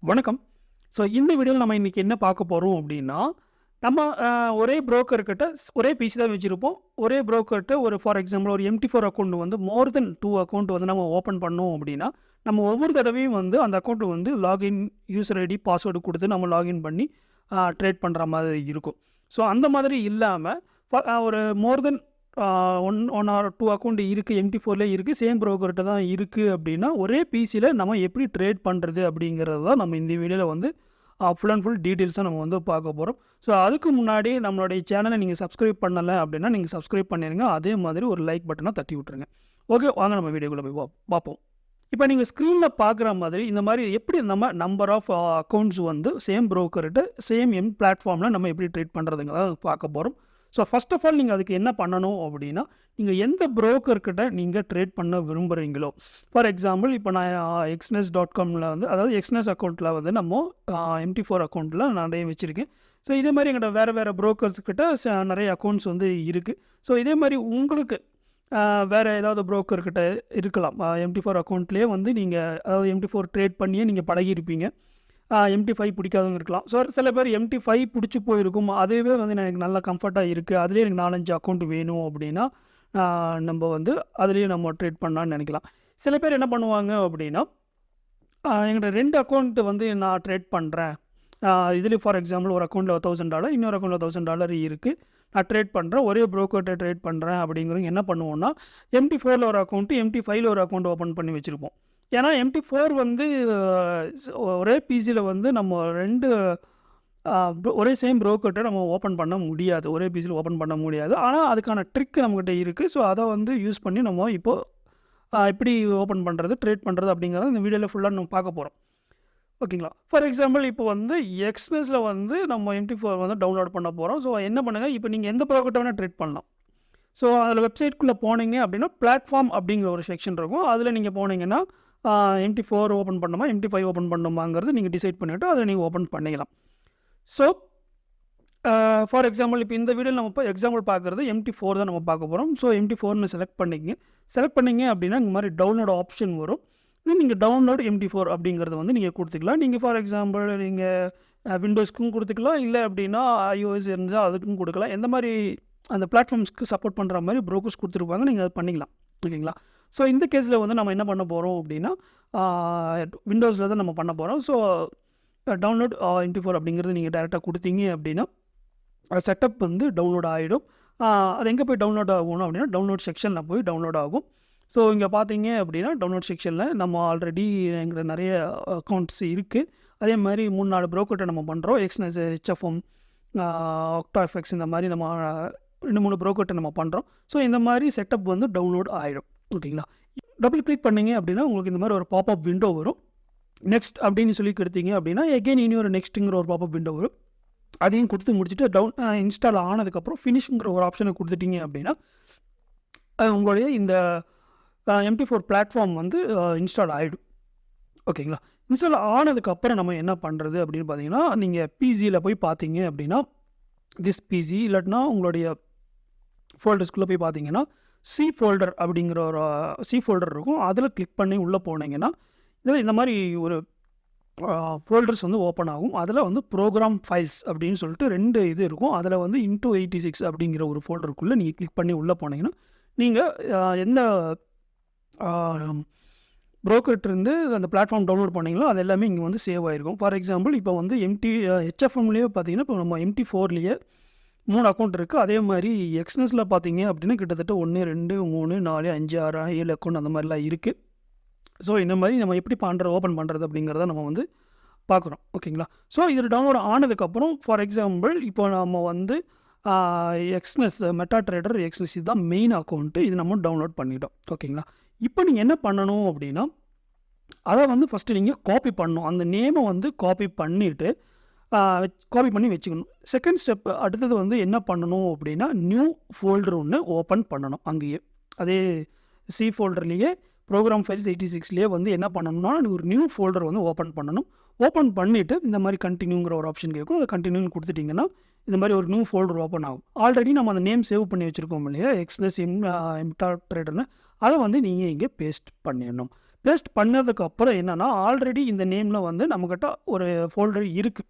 வணக்கம். ஸோ இந்த வீடியோவில் நம்ம இன்றைக்கி என்ன பார்க்க போகிறோம் அப்படின்னா, நம்ம ஒரே புரோக்கர்கிட்ட ஒரே பிசி தான் வச்சுருப்போம். ஒரே புரோக்கர்கிட்ட ஒரு ஃபார் எக்ஸாம்பிள் ஒரு Mt4 அக்கௌண்ட் வந்து மோர் தென் 2 அக்கௌண்ட் வந்து நம்ம ஓப்பன் பண்ணோம் அப்படின்னா, நம்ம ஒவ்வொரு தடவையும் வந்து அந்த அக்கௌண்ட் வந்து லாகின் யூசர் ஐடி பாஸ்வேர்டு கொடுத்து நம்ம லாகின் பண்ணி ட்ரேட் பண்ணுற மாதிரி இருக்கும். ஸோ அந்த மாதிரி இல்லாமல் ஒரு மோர் தென் 1 ஆர் 2 அக்கௌண்ட் இருக்குது, Mt4லேயே இருக்குது, சேம் புரோக்கர்கிட்ட தான் இருக்குது அப்படின்னா, ஒரே பிசியில் நம்ம எப்படி ட்ரேட் பண்ணுறது அப்படிங்கிறது தான் நம்ம இந்த வீடியோவில் வந்து ஃபுல் அண்ட் ஃபுல் டீட்டெயில்ஸாக நம்ம வந்து பார்க்க போகிறோம். ஸோ அதுக்கு முன்னாடி நம்மளுடைய சேனலை நீங்கள் சப்ஸ்கிரைப் பண்ணலை அப்படின்னா நீங்கள் சப்ஸ்கிரைப் பண்ணிடுங்க. அதே மாதிரி ஒரு லைக் பட்டனை தட்டி விட்டுருங்க. ஓகே, வாங்க நம்ம வீடியோக்குள்ளே போய் பார்ப்போம். இப்போ நீங்கள் ஸ்க்ரீனில் பார்க்குற மாதிரி இந்த மாதிரி எப்படி நம்ம நம்பர் ஆஃப் அக்கௌண்ட்ஸ் வந்து சேம் புரோக்கர்கிட்ட சேம் பிளாட்ஃபார்மில் நம்ம எப்படி ட்ரேட் பண்ணுறதுங்கிறத பார்க்க போகிறோம். ஸோ ஃபர்ஸ்ட் ஆஃப் ஆல் நீங்கள் அதுக்கு என்ன பண்ணணும் அப்படின்னா, நீங்கள் எந்த புரோக்கர்கிட்ட நீங்கள் ட்ரேட் பண்ண விரும்புகிறீங்களோ, ஃபார் எக்ஸாம்பிள் இப்போ நான் xnes.comல வந்து அதாவது xnes அக்கௌண்ட்டில் வந்து நம்ம Mt4 அக்கௌண்ட்டில் நிறைய வச்சுருக்கேன். ஸோ இதே மாதிரி எங்கள்கிட்ட வேறு புரோக்கர்ஸ்கிட்ட நிறைய அக்கௌண்ட்ஸ் வந்து இருக்குது. ஸோ இதே மாதிரி உங்களுக்கு வேறு ஏதாவது புரோக்கர்கிட்ட இருக்கலாம். Mt4 அக்கௌண்ட்லேயே வந்து நீங்கள் அதாவது Mt4 ட்ரேட் பண்ணியே நீங்கள் பழகியிருப்பீங்க. Mt5 பிடிக்காதவங்க இருக்கலாம். ஸோ சில பேர் Mt5 பிடிச்சி போயிருக்கும். அதுவே வந்து எனக்கு நல்லா கம்ஃபர்ட்டாக இருக்குது, அதுலேயே எனக்கு 4-5 அக்கௌண்ட் வேணும் அப்படின்னா நம்ம வந்து அதுலேயே நம்ம ட்ரேட் பண்ணலான்னு நினைக்கலாம். சில பேர் என்ன பண்ணுவாங்க அப்படின்னா, எங்கள்கிட்ட 2 அக்கௌண்ட் வந்து நான் ட்ரேட் பண்ணுறேன், இதுலேயும் ஃபார் எக்ஸாம்பிள் ஒரு அக்கௌண்ட்டில் $1000 இன்னொரு அக்கௌண்ட்டில் $1000 இருக்குது, நான் ட்ரேட் பண்ணுறேன், ஒரே புரோக்கர்கிட்ட ட்ரேட் பண்ணுறேன் அப்படிங்கிறவங்க என்ன பண்ணுவோன்னா, Mt4ல ஒரு அக்கௌண்ட்டு Mt5ல ஒரு அக்கௌண்ட் ஓப்பன் பண்ணி வச்சுருப்போம். ஏன்னா Mt4 வந்து ஒரே பிசியில் வந்து நம்ம 2 ஒரே சேம் புரோக்கர்கிட்ட நம்ம ஓப்பன் பண்ண முடியாது, ஒரே பிசியில் ஓப்பன் பண்ண முடியாது. ஆனால் அதுக்கான ட்ரிக் நம்மக்கிட்ட இருக்குது. ஸோ அதை வந்து யூஸ் பண்ணி நம்ம இப்போது எப்படி ஓப்பன் பண்ணுறது, ட்ரேட் பண்ணுறது அப்படிங்கிறத இந்த வீடியோவில் ஃபுல்லாக நம்ம பார்க்க போகிறோம். ஓகேங்களா? ஃபார் எக்ஸாம்பிள் இப்போ வந்து எக்ஸ்னஸில் வந்து நம்ம Mt4 வந்து டவுன்லோட் பண்ண போகிறோம். ஸோ என்ன பண்ணுங்கள், இப்போ நீங்கள் எந்த புரோக்கர்கிட்ட வேணால் ட்ரேட் பண்ணலாம். ஸோ அதில் வெப்சைட்குள்ளே போனீங்க அப்படின்னா பிளாட்ஃபார்ம் அப்படிங்கிற ஒரு செக்ஷன் இருக்கும். அதில் நீங்கள் போனீங்கன்னா Mt4 ஓப்பன் பண்ணுமா Mt5 ஓப்பன் பண்ணுமாங்கிறது நீங்கள் டிசைட் பண்ணிவிட்டு அதில் நீங்கள் ஓப்பன் பண்ணிக்கலாம். ஸோ ஃபார் எக்ஸாம்பிள் இப்போ இந்த வீடியோவில் நம்ம இப்போ எக்ஸாம்பிள் பார்க்குறது Mt4 தான் நம்ம பார்க்க போகிறோம். ஸோ Mt4ன்னு செலக்ட் பண்ணிங்க அப்படின்னா இந்த மாதிரி டவுன்லோட் ஆப்ஷன் வரும். நீங்கள் டவுன்லோட் Mt4 அப்படிங்கிறத வந்து நீங்கள் கொடுத்துக்கலாம். நீங்கள் ஃபார் எக்ஸாம்பிள் நீங்கள் விண்டோஸ்க்கும் கொடுத்துக்கலாம், இல்லை அப்படின்னா iOS இருந்தால் அதுக்கும் கொடுக்கலாம். எந்த மாதிரி அந்த பிளாட்ஃபார்ம்ஸ்க்கு சப்போர்ட் பண்ணுற மாதிரி ப்ரோக்கர்ஸ் கொடுத்துருப்பாங்க, நீங்கள் அதை பண்ணிக்கலாம். ஓகேங்களா? ஸோ இந்த கேஸில் வந்து நம்ம என்ன பண்ண போகிறோம் அப்படின்னா, விண்டோஸில் தான் நம்ம பண்ண போகிறோம். ஸோ டவுன்லோட் Mt4 அப்படிங்கிறது நீங்கள் டேரெக்டாக கொடுத்தீங்க அப்படின்னா செட்டப் வந்து டவுன்லோட் ஆகிடும். அது எங்கே போய் டவுன்லோட் ஆகணும் அப்படின்னா டவுன்லோட் செக்ஷனில் போய் டவுன்லோட் ஆகும். ஸோ இங்கே பார்த்தீங்க அப்படின்னா டவுன்லோட் செக்ஷனில் நம்ம ஆல்ரெடி எங்கிட்ட நிறைய அக்கௌண்ட்ஸ் இருக்குது. அதே மாதிரி 3-4 புரோக்கர்கிட்ட நம்ம பண்ணுறோம். xnes, HFM, octafx இந்த மாதிரி நம்ம 2-3 புரோக்கர்கிட்ட நம்ம பண்ணுறோம். ஸோ இந்த மாதிரி செட்டப் வந்து டவுன்லோட் ஆகிடும். ஓகேங்களா? டபுள் கிளிக் பண்ணிங்க அப்படின்னா உங்களுக்கு இந்த மாதிரி ஒரு பாப்அப் விண்டோ வரும். நெக்ஸ்ட் அப்படின்னு சொல்லி கொடுத்தீங்க அப்படின்னா எகெயின் இன்னொரு நெக்ஸ்ட்டுங்கிற ஒரு பாப்அப் விண்டோ வரும். அதையும் கொடுத்து முடிச்சுட்டு இன்ஸ்டால் ஆனதுக்கப்புறம் ஃபினிஷ்ங்கிற ஒரு ஆப்ஷனை கொடுத்துட்டீங்க அப்படின்னா உங்களுடைய இந்த Mt4 பிளாட்ஃபார்ம் வந்து இன்ஸ்டால் ஆகிடும். ஓகேங்களா? இன்ஸ்டால் ஆனதுக்கப்புறம் நம்ம என்ன பண்ணுறது அப்படின்னு பார்த்தீங்கன்னா, நீங்கள் பிசியில் போய் பார்த்தீங்க அப்படின்னா திஸ் பிசி இல்லாட்டினா உங்களுடைய ஃபோல்டர்ஸ்குள்ளே போய் பார்த்தீங்கன்னா சி ஃபோல்டர் அப்படிங்கிற ஒரு சி ஃபோல்டர் இருக்கும். அதில் கிளிக் பண்ணி உள்ளே போனீங்கன்னா இதில் இந்த மாதிரி ஒரு ஃபோல்டர்ஸ் வந்து ஓப்பன் ஆகும். அதில் வந்து ப்ரோக்ராம் ஃபைல்ஸ் அப்படின்னு சொல்லிட்டு 2 இது இருக்கும். அதில் வந்து x86 அப்படிங்கிற ஒரு ஃபோல்டருக்குள்ளே நீங்கள் கிளிக் பண்ணி உள்ளே போனீங்கன்னா நீங்கள் எந்த புரோக்கர்கிட்டருந்து அந்த பிளாட்ஃபார்ம் டவுன்லோட் பண்ணிங்களோ அது எல்லாமே இங்கே வந்து சேவ் ஆகிருக்கும். ஃபார் எக்ஸாம்பிள் இப்போ வந்து HFMலேயே பார்த்தீங்கன்னா இப்போ நம்ம Mt4லேயே 3 அக்கௌண்ட் இருக்குது. அதே மாதிரி எக்ஸ்னஸில் பார்த்தீங்க அப்படின்னா கிட்டத்தட்ட 1, 2, 3, 4, 5, 6, 7 அக்கௌண்ட் அந்த மாதிரிலாம் இருக்குது. ஸோ இந்த மாதிரி நம்ம எப்படி ஓப்பன் பண்ணுறது அப்படிங்கிறத நம்ம வந்து பார்க்குறோம். ஓகேங்களா? ஸோ இது டவுன்லோட் ஆனதுக்கப்புறம் ஃபார் எக்ஸாம்பிள் இப்போ நம்ம வந்து எக்ஸ்னஸ் மெட்டாட்ரேடர் எக்ஸ்னஸ் இதுதான் மெயின் அக்கௌண்ட்டு, இது நம்ம டவுன்லோட் பண்ணிட்டோம். ஓகேங்களா? இப்போ நீங்கள் என்ன பண்ணணும் அப்படின்னா, அதை வந்து ஃபஸ்ட்டு நீங்கள் காப்பி பண்ணணும். அந்த நேமை வந்து காப்பி பண்ணிவிட்டு காப்பி பண்ணி வச்சுக்கணும். செகண்ட் ஸ்டெப் அடுத்தது வந்து என்ன பண்ணணும் அப்படின்னா, நியூ ஃபோல்டர் ஒன்று ஓப்பன் பண்ணணும். அங்கேயே அதே சி ஃபோல்டர்லேயே ப்ரோக்ராம் ஃபைல்ஸ் 86லேயே வந்து என்ன பண்ணணும்னா ஒரு நியூ ஃபோல்டர் வந்து ஓப்பன் பண்ணணும். ஓப்பன் பண்ணிவிட்டு இந்த மாதிரி கண்டினியூங்கிற ஒரு ஆப்ஷன் கேட்கும். அதை கண்டினியூன்னு கொடுத்துட்டிங்கன்னா இந்த மாதிரி ஒரு நியூ ஃபோல்டர் ஓப்பன் ஆகும். ஆல்ரெடி நம்ம அந்த நேம் சேவ் பண்ணி வச்சுருக்கோம் இல்லையா, xnes மெட்டாட்ரேடர்னு, அதை வந்து நீங்கள் இங்கே பேஸ்ட் பண்ணிடணும். பேஸ்ட் பண்ணதுக்கப்புறம் என்னென்னா ஆல்ரெடி இந்த நேமில் வந்து நம்மக்கிட்ட ஒரு ஃபோல்டர் இருக்குது.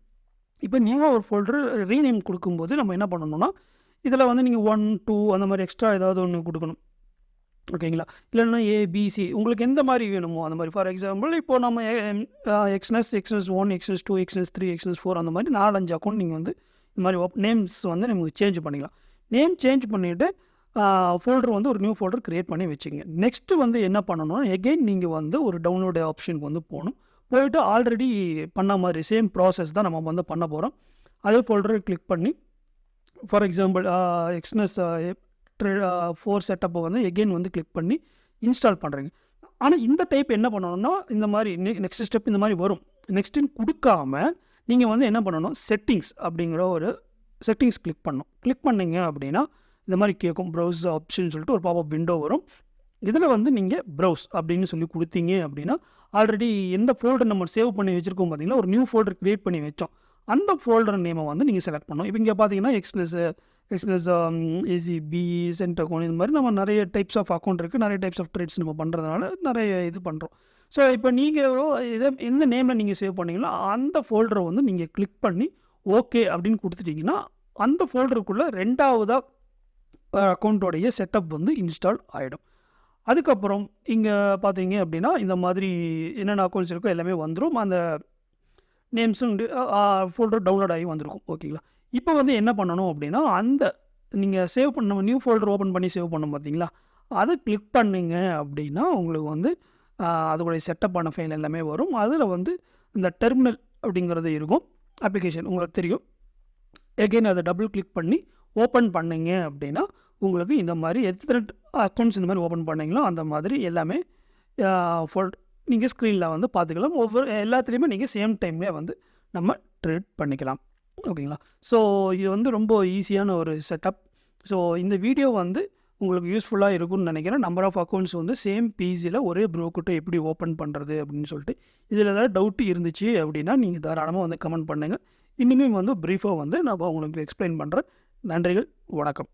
இப்போ நீங்கள் ஒரு ஃபோல்டர் ரீநேம் கொடுக்கும்போது நம்ம என்ன பண்ணணும்னா இதில் வந்து நீங்கள் 1, 2 அந்த மாதிரி எக்ஸ்ட்ரா ஏதாவது ஒன்று கொடுக்கணும். ஓகேங்களா? இல்லைன்னா ஏபிசி உங்களுக்கு எந்த மாதிரி வேணுமோ அந்த மாதிரி. ஃபார் எக்ஸாம்பிள் இப்போது நம்ம எக்ஸ்என்எஸ் 1, எக்ஸ்என்எஸ் 2, எக்ஸ்என்எஸ் 3, எக்ஸ்என்எஸ் 4 அந்த மாதிரி 4-5 அக்கௌண்ட் நீங்கள் வந்து இந்த மாதிரி நேம்ஸ் வந்து நமக்கு சேஞ்ச் பண்ணிக்கலாம். நேம் சேஞ்ச் பண்ணிவிட்டு ஃபோல்டர் வந்து ஒரு நியூ ஃபோல்டர் க்ரியேட் பண்ணி வச்சுங்க. நெக்ஸ்ட்டு வந்து என்ன பண்ணணும்னா எகெயின் நீங்கள் வந்து ஒரு டவுன்லோடு ஆப்ஷனுக்கு வந்து போகணும். போயிட்டு ஆல்ரெடி பண்ண மாதிரி சேம் ப்ராசஸ் தான் நம்ம வந்து பண்ண போகிறோம். அதே ஃபோல்டரை கிளிக் பண்ணி ஃபார் எக்ஸாம்பிள் எக்ஸ்என்எஸ் 4 செட்டப்பை வந்து எகெயின் வந்து கிளிக் பண்ணி இன்ஸ்டால் பண்ணுறீங்க. ஆனால் இந்த டைப் என்ன பண்ணணும்னா இந்த மாதிரி நெக்ஸ்ட் ஸ்டெப் இந்த மாதிரி வரும். நெக்ஸ்ட்டுன்னு கொடுக்காம நீங்கள் வந்து என்ன பண்ணணும், செட்டிங்ஸ் அப்படிங்கிற ஒரு செட்டிங்ஸ் கிளிக் பண்ணணும். கிளிக் பண்ணிங்க அப்படின்னா இந்த மாதிரி கேட்கும் ப்ரௌஸ் ஆப்ஷன் சொல்லிட்டு ஒரு பாப்அப் விண்டோ வரும். இதில் வந்து நீங்கள் ப்ரௌஸ் அப்படின்னு சொல்லி கொடுத்தீங்க அப்படின்னா ஆல்ரெடி எந்த ஃபோல்டர் நம்ம சேவ் பண்ணி வச்சுருக்கோம் பார்த்தீங்கன்னா ஒரு நியூ ஃபோல்டர் க்ரியேட் பண்ணி வச்சோம். அந்த ஃபோல்டர் நேமை வந்து நீங்கள் செலக்ட் பண்ணணும். இப்போ இங்கே பார்த்தீங்கன்னா எக்ஸ்என்எஸ் ஏசிபி சென்ட் அக்கௌண்ட் இந்த மாதிரி நம்ம நிறைய டைப்ஸ் ஆஃப் அக்கௌண்ட் இருக்குது. நிறைய டைப்ஸ் ஆஃப் ட்ரேட்ஸ் நம்ம பண்ணுறதுனால நிறைய இது பண்ணுறோம். ஸோ இப்போ நீங்கள் இதை எந்த நேமில் நீங்கள் சேவ் பண்ணீங்களோ அந்த ஃபோல்டரை வந்து நீங்கள் கிளிக் பண்ணி ஓகே அப்படின்னு கொடுத்துட்டிங்கன்னா அந்த ஃபோல்டருக்குள்ளே 2வது அக்கௌண்ட்டோடைய செட்டப் வந்து இன்ஸ்டால் ஆகிடும். அதுக்கப்புறம் இங்கே பார்த்தீங்க அப்படின்னா இந்த மாதிரி என்னென்ன அக்கௌண்ட்ஸ் இருக்கோ எல்லாமே வந்துடும். அந்த நேம்ஸும் ஃபோல்டர் டவுன்லோட் ஆகி வந்திருக்கும். ஓகேங்களா? இப்போ வந்து என்ன பண்ணணும் அப்படின்னா அந்த நீங்கள் சேவ் பண்ண நியூ ஃபோல்டர் ஓப்பன் பண்ணி சேவ் பண்ணணும் பார்த்தீங்களா, அதை கிளிக் பண்ணிங்க அப்படின்னா உங்களுக்கு வந்து அதோடைய செட்டப் ஆன ஃபைல் எல்லாமே வரும். அதில் வந்து இந்த டெர்மினல் அப்படிங்கிறது இருக்கும் அப்ளிகேஷன் உங்களுக்கு தெரியும். எகெயின் அதை டபுள் கிளிக் பண்ணி ஓப்பன் பண்ணிங்க அப்படின்னா உங்களுக்கு இந்த மாதிரி எத்தனை அக்கௌண்ட்ஸ் இந்த மாதிரி ஓப்பன் பண்ணிங்களோ அந்த மாதிரி எல்லாமே நீங்கள் ஸ்க்ரீனில் வந்து பார்த்துக்கலாம். எல்லாத்துலேயுமே நீங்கள் சேம் டைம்லேயே வந்து நம்ம ட்ரேட் பண்ணிக்கலாம். ஓகேங்களா? ஸோ இது வந்து ரொம்ப ஈஸியான ஒரு செட்டப். ஸோ இந்த வீடியோ வந்து உங்களுக்கு யூஸ்ஃபுல்லாக இருக்கும்னு நினைக்கிறேன். நம்பர் ஆஃப் அக்கௌண்ட்ஸ் வந்து சேம் பிசியில் ஒரே ப்ரோக்கர்கிட்ட எப்படி ஓப்பன் பண்ணுறது அப்படின்னு சொல்லிட்டு இதில் ஏதாவது டவுட் இருந்துச்சு அப்படின்னா நீங்கள் தாராளமாக வந்து கமெண்ட் பண்ணுங்கள். இன்னுமே வந்து ப்ரீஃபாக வந்து நான் உங்களுக்கு எக்ஸ்பிளைன் பண்ணுறேன். நன்றிகள், வணக்கம்.